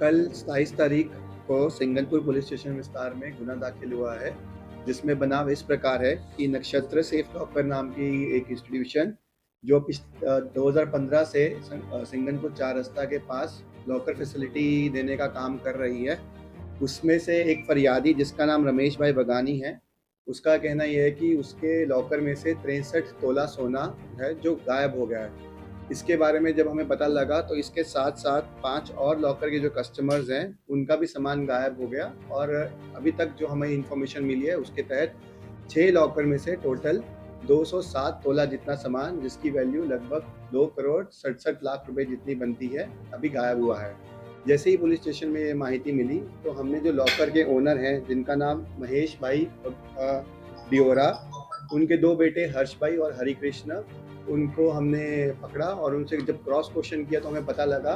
कल 27 तारीख को सिंगनपुर पुलिस स्टेशन विस्तार में गुना दाखिल हुआ है, जिसमें बनाव इस प्रकार है कि नक्षत्र सेफ लॉकर नाम की एक इंस्टीट्यूशन जो 2015 से सिंगनपुर चार रास्ता के पास लॉकर फैसिलिटी देने का काम कर रही है। उसमें से एक फरियादी जिसका नाम रमेश भाई बगानी है, उसका कहना यह है कि उसके लॉकर में से 63 तोला सोना है जो गायब हो गया है। इसके बारे में जब हमें पता लगा तो इसके साथ-साथ 5 और लॉकर के जो कस्टमर्स हैं, उनका भी सामान गायब हो गया और अभी तक जो हमें इन्फॉर्मेशन मिली है उसके तहत 6 लॉकर में से टोटल 207 तोला जितना सामान, जिसकी वैल्यू लगभग 2 करोड़ 67 लाख रुपए जितनी बनती है, अभी गायब हुआ है। जैसे ही पुलिस स्टेशन में ये माहिती मिली तो हमने जो लॉकर के ओनर हैं, जिनका नाम महेश भाई डियोरा, उनके 2 बेटे हर्ष भाई और हरि कृष्ण, उनको हमने पकड़ा और उनसे जब क्रॉस क्वेश्चन किया तो हमें पता लगा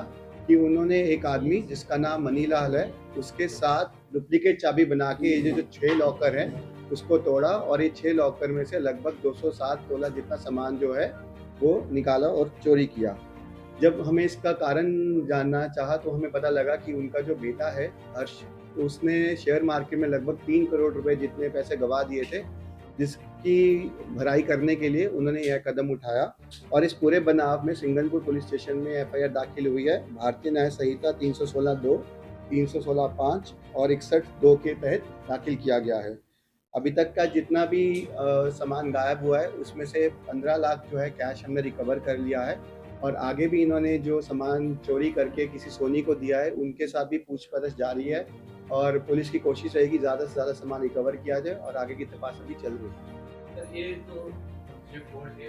कि उन्होंने एक आदमी जिसका नाम मनीलाल है, उसके साथ डुप्लीकेट चाबी बना के ये जो 6 लॉकर हैं उसको तोड़ा और ये 6 लॉकर में से लगभग 207 तोला जितना सामान जो है वो निकाला और चोरी किया। जब हमें इसका कारण जानना चाहा तो हमें पता लगा कि उनका जो बेटा है हर्ष, उसने शेयर मार्केट में लगभग 3 करोड़ रुपए जितने पैसे गवा दिए थे, जिसकी भराई करने के लिए उन्होंने यह कदम उठाया और इस पूरे बनाव में सिंगनपुर पुलिस स्टेशन में एफआईआर दाखिल हुई है। भारतीय न्याय संहिता 316(2), 316(5) और 61(2) के तहत दाखिल किया गया है। अभी तक का जितना भी सामान गायब हुआ है उसमें से 15 लाख जो है कैश हमने रिकवर कर लिया है और आगे भी इन्होंने जो सामान चोरी करके किसी सोनी को दिया है उनके साथ भी पूछताछ जारी है और पुलिस की कोशिश रहेगी ज़्यादा से ज़्यादा सामान रिकवर किया जाए और आगे की तपास अभी चल रही है। ये तो जो बोर्ड है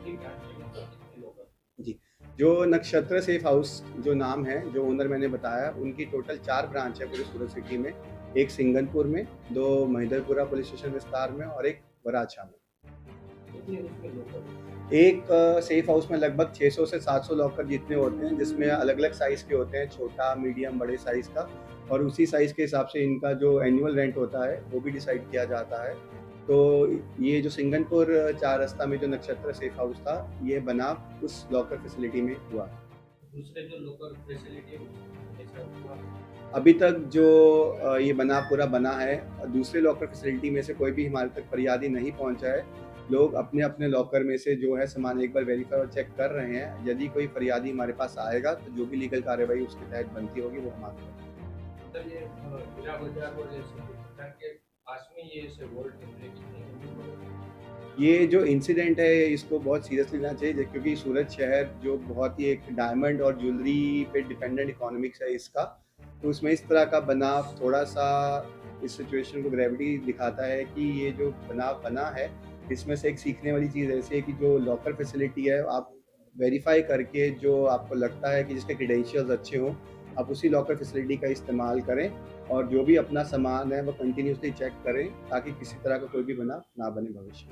कितने लोग जी, जो नक्षत्र सेफ हाउस जो नाम है, जो ओनर मैंने बताया, उनकी टोटल 4 ब्रांच है पूरे सूरत सिटी में। एक सिंगनपुर में, 2 महिदरपुरा पुलिस स्टेशन विस्तार में और एक वराछा में। कितने उसमें लोग एक सेफ हाउस में लगभग 600 से 700 लॉकर जितने होते हैं, जिसमें अलग-अलग साइज़ के होते हैं, छोटा, मीडियम, बड़े साइज़ का, और उसी साइज़ के हिसाब से इनका जो एनुअल रेंट होता है, वो भी डिसाइड किया जाता है। तो ये जो सिंगनपुर चार रास्ता में जो नक्षत्र सेफ हाउस था, ये बना उस लॉकर फैसिलिटी में हुआ। दूसरे जो लोकल फैसिलिटी है ऐसा हुआ अभी तक जो ये बना पूरा बना है, दूसरे लॉकर फैसिलिटी में से कोई भी हमारे तक फरियादी नहीं पहुंचा है। लोग अपने-अपने लॉकर में से जो है सामान एक बार वेरीफाई और चेक कर रहे हैं। यदि कोई फरियादी हमारे पास आएगा तो जो भी लीगल कार्रवाई उसके तहत बनती होगी वो हम आगे करेंगे। सर ये हीरा बाजार और जैसे दुकान के पास में ये ऐसे वर्ल्ड कितने ये जो इंसिडेंट है इसको बहुत सीरियसली लेना चाहिए, क्योंकि सूरत शहर जो बहुत ही एक डायमंड और ज्वेलरी पे डिपेंडेंट इकोनॉमिक्स है इसका, तो उसमें इस तरह का बनाव थोड़ा-सा इस सिचुएशन को ग्रेविटी दिखाता है कि ये जो बनाव बना है, इसमें से एक सीखने वाली चीज़ ऐसी है कि जो लॉकर फैसिलिटी है, आप वेरीफ़ाई करके जो आपको लगता है कि जिसके क्रेडेंशियल्स अच्छे हों, आप उसी लॉकर फैसिलिटी का इस्तेमाल करें और जो भी अपना सामान है वो कंटिन्यूअसली चेक करें ताकि किसी तरह का कोई भी बनाव ना बने भविष्य में।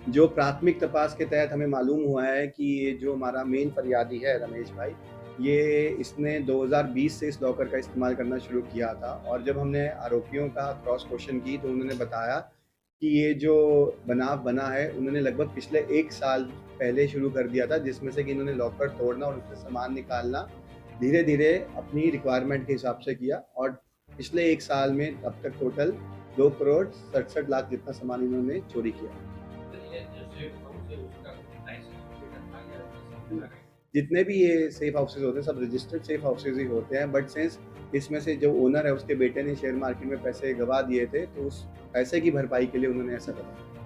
जो प्राथमिक तपास के तहत हमें मालूम हुआ है कि ये जो हमारा मेन फरियादी है रमेश भाई, ये इसने 2020 से इस लॉकर का इस्तेमाल करना शुरू किया था और जब हमने आरोपियों का क्रॉस क्वेश्चन की तो उन्होंने बताया कि ये जो बनाव बना है उन्होंने लगभग पिछले 1 साल पहले शुरू कर दिया था, जिसमें से कि इन्होंने लॉकर तोड़ना और उससे सामान निकालना धीरे-धीरे अपनी रिक्वायरमेंट के हिसाब से किया और पिछले 1 साल में अब तक टोटल 2 करोड़ 67 लाख जितना सामान इन्होंने चोरी किया। जितने भी ये सेफ हाउसेज होते हैं सब रजिस्टर्ड सेफ हाउसेज ही होते हैं, बट सिंस इसमें से जो ओनर है उसके बेटे ने शेयर मार्केट में पैसे गवा दिए थे तो उस पैसे की भरपाई के लिए उन्होंने ऐसा करा।